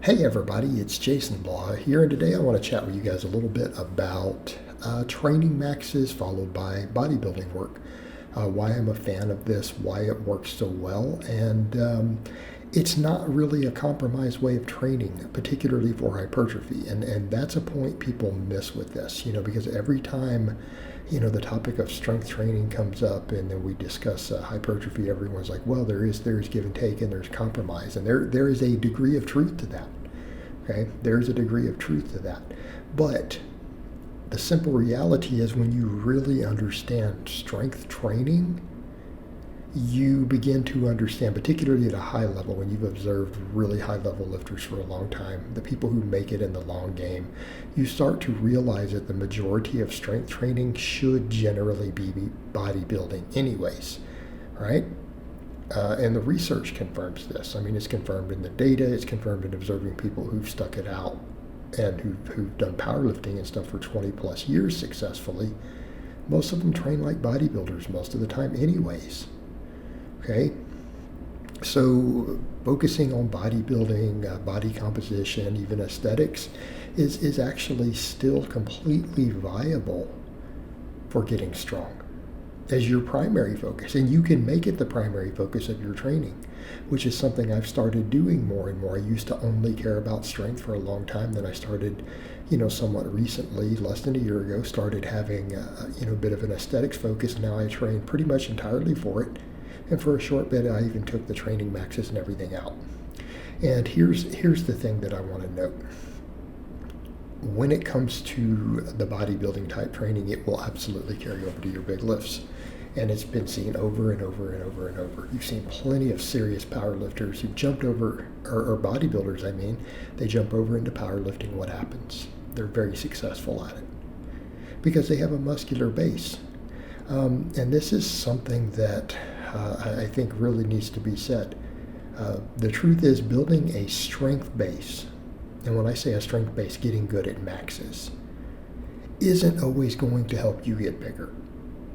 Hey everybody, it's Jason Blaha here, and today I want to chat with you guys a little bit about training maxes followed by bodybuilding work. Why I'm a fan of this, why it works so well, and it's not really a compromised way of training, particularly for hypertrophy. And that's a point people miss with this, because every time, the topic of strength training comes up and then we discuss hypertrophy, everyone's like, well, there's give and take and there's compromise. And there is a degree of truth to that. Okay, there's a degree of truth to that. But the simple reality is when you really understand strength training, you begin to understand, particularly at a high level, when you've observed really high level lifters for a long time, the people who make it in the long game, you start to realize that the majority of strength training should generally be bodybuilding anyways, right? And the research confirms this. I mean, it's confirmed in the data, it's confirmed in observing people who've stuck it out and who've done powerlifting and stuff for 20 plus years successfully. Most of them train like bodybuilders most of the time anyways. Okay, so focusing on bodybuilding, body composition, even aesthetics is actually still completely viable for getting strong as your primary focus. And you can make it the primary focus of your training, which is something I've started doing more and more. I used to only care about strength for a long time. Then I started, somewhat recently, less than a year ago, started having, a bit of an aesthetics focus. Now I train pretty much entirely for it. And for a short bit, I even took the training maxes and everything out. And here's the thing that I want to note. When it comes to the bodybuilding type training, it will absolutely carry over to your big lifts. And it's been seen over and over and over and over. You've seen plenty of serious powerlifters who've jumped over, or bodybuilders, they jump over into powerlifting. What happens? They're very successful at it because they have a muscular base. And this is something that I think really needs to be said. The truth is, building a strength base, and when I say a strength base, getting good at maxes, isn't always going to help you get bigger.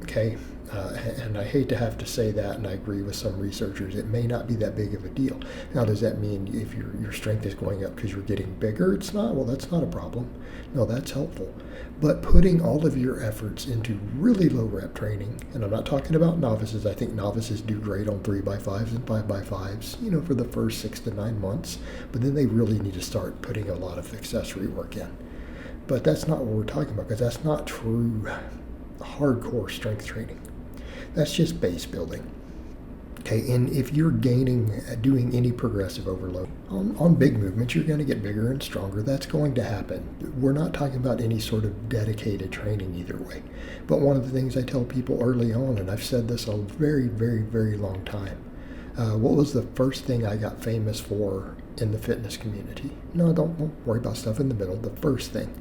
Okay? And I hate to have to say that, and I agree with some researchers, it may not be that big of a deal. Now, does that mean if your strength is going up because you're getting bigger? It's not. Well, that's not a problem. No, that's helpful. But putting all of your efforts into really low rep training, and I'm not talking about novices. I think novices do great on 3x5s and 5x5s, for the first 6 to 9 months. But then they really need to start putting a lot of accessory work in. But that's not what we're talking about, because that's not true hardcore strength training. That's just base building. Okay, and if you're doing any progressive overload on big movements, you're going to get bigger and stronger. That's going to happen. We're not talking about any sort of dedicated training either way. But one of the things I tell people early on, and I've said this a very, very, very long time, what was the first thing I got famous for in the fitness community? No, don't worry about stuff in the middle. The first thing,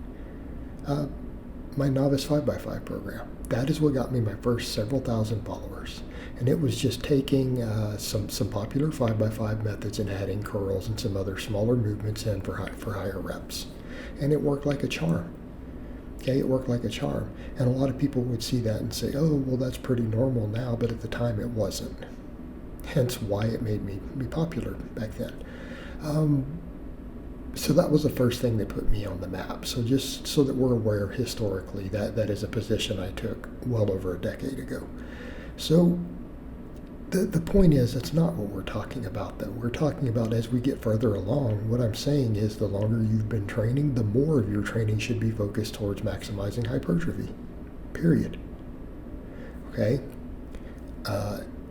my novice 5x5 program. That is what got me my first several thousand followers. And it was just taking some popular 5x5 methods and adding curls and some other smaller movements in for higher reps. And it worked like a charm. Okay, it worked like a charm. And a lot of people would see that and say, oh, well, that's pretty normal now, but at the time it wasn't. Hence why it made me popular back then. So that was the first thing that put me on the map. So just so that we're aware historically, that is a position I took well over a decade ago. So the point is, that's not what we're talking about, though. We're talking about as we get further along, what I'm saying is the longer you've been training, the more of your training should be focused towards maximizing hypertrophy, period. Okay?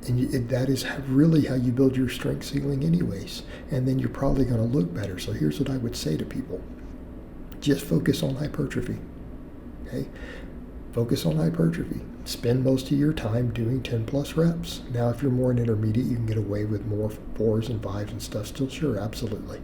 And that is really how you build your strength ceiling anyways. And then you're probably going to look better. So here's what I would say to people. Just focus on hypertrophy. Okay? Focus on hypertrophy. Spend most of your time doing 10 plus reps. Now, if you're more an intermediate, you can get away with more 4s and 5s and stuff still. Sure, absolutely.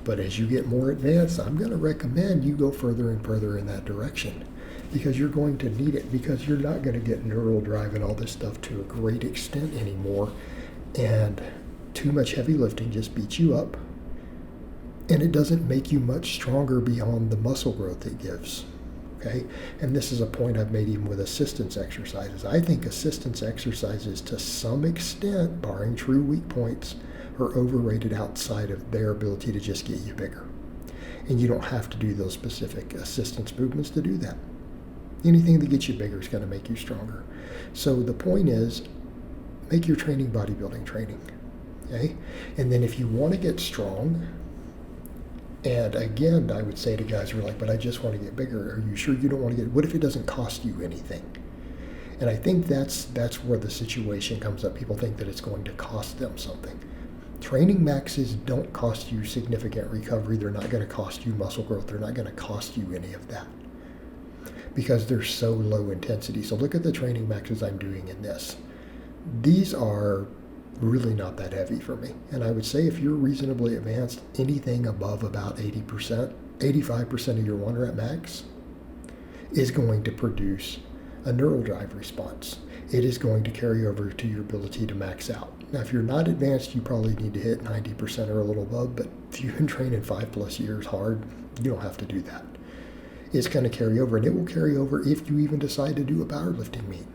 But as you get more advanced, I'm going to recommend you go further and further in that direction. Because you're going to need it, because you're not going to get neural drive and all this stuff to a great extent anymore. And too much heavy lifting just beats you up. And it doesn't make you much stronger beyond the muscle growth it gives. Okay? And this is a point I've made even with assistance exercises. I think assistance exercises, to some extent, barring true weak points, are overrated outside of their ability to just get you bigger. And you don't have to do those specific assistance movements to do that. Anything that gets you bigger is going to make you stronger. So the point is, make your training bodybuilding training. Okay? And then if you want to get strong, and again, I would say to guys who are like, but I just want to get bigger. Are you sure you don't want to get, what if it doesn't cost you anything? And I think that's where the situation comes up. People think that it's going to cost them something. Training maxes don't cost you significant recovery. They're not going to cost you muscle growth. They're not going to cost you any of that because they're so low intensity. So look at the training maxes I'm doing in this. These are really not that heavy for me. And I would say if you're reasonably advanced, anything above about 80%, 85% of your 1 rep max is going to produce a neural drive response. It is going to carry over to your ability to max out. Now, if you're not advanced, you probably need to hit 90% or a little above, but if you've been training 5+ years hard, you don't have to do that. It's going to carry over, and it will carry over if you even decide to do a powerlifting meet.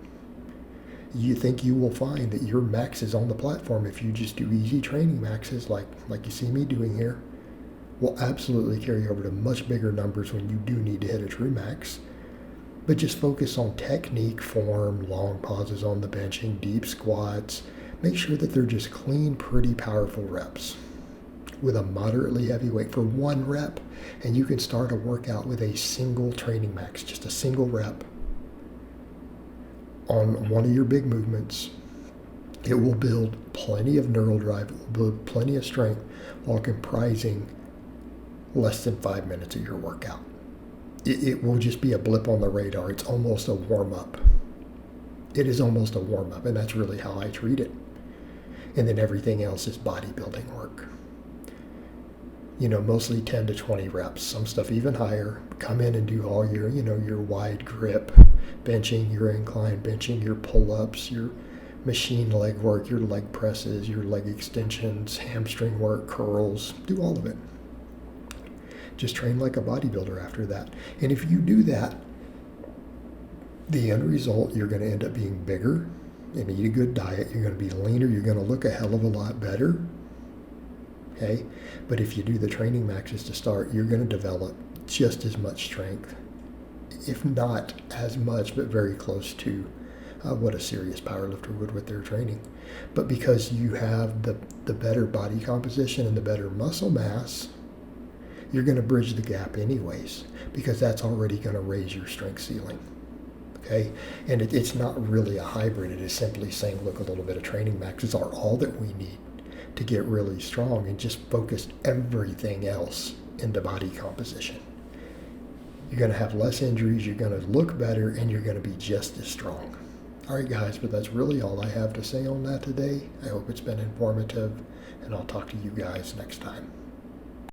You think you will find that your maxes on the platform, if you just do easy training maxes like you see me doing here, will absolutely carry over to much bigger numbers when you do need to hit a true max. But just focus on technique, form, long pauses on the benching, deep squats. Make sure that they're just clean, pretty powerful reps with a moderately heavy weight for 1 rep. And you can start a workout with a single training max, just a single rep on one of your big movements. It will build plenty of neural drive, it will build plenty of strength while comprising less than 5 minutes of your workout. It will just be a blip on the radar. It's almost a warm-up. It is almost a warm-up, and that's really how I treat it. And then everything else is bodybuilding work. Mostly 10 to 20 reps, some stuff even higher. Come in and do all your, your wide grip benching, your incline benching, your pull-ups, your machine leg work, your leg presses, your leg extensions, hamstring work, curls. Do all of it. Just train like a bodybuilder after that. And if you do that, the end result, you're going to end up being bigger and eat a good diet. You're going to be leaner. You're going to look a hell of a lot better. Okay? But if you do the training maxes to start, you're going to develop just as much strength, if not as much, but very close to what a serious powerlifter would with their training. But because you have the better body composition and the better muscle mass, you're going to bridge the gap anyways, because that's already going to raise your strength ceiling. Okay? And it's not really a hybrid. It is simply saying, look, a little bit of training maxes are all that we need to get really strong, and just focus everything else into body composition. You're going to have less injuries, you're going to look better, and you're going to be just as strong. All right, guys, but that's really all I have to say on that today. I hope it's been informative, and I'll talk to you guys next time.